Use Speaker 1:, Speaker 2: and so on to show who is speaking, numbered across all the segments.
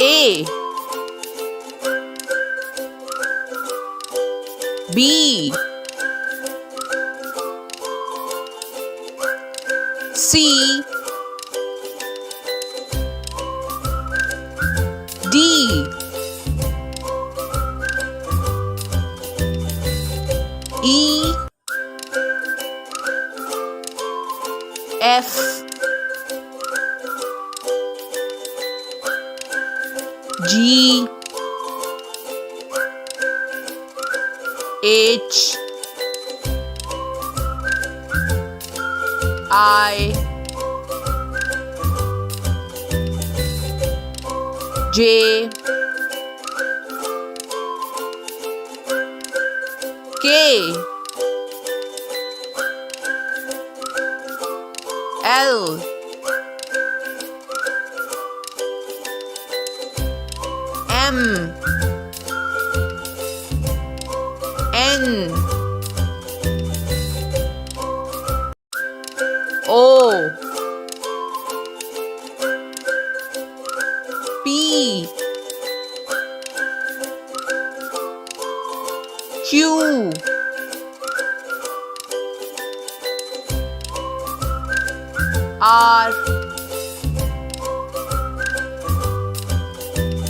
Speaker 1: A B C D E F G H I J K L M N O P Q R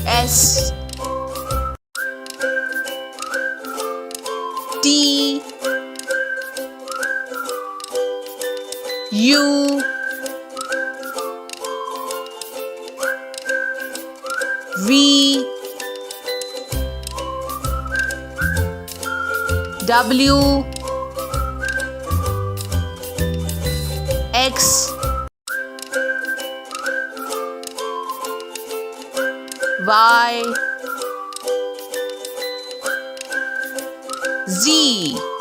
Speaker 1: S T U V W X Y Z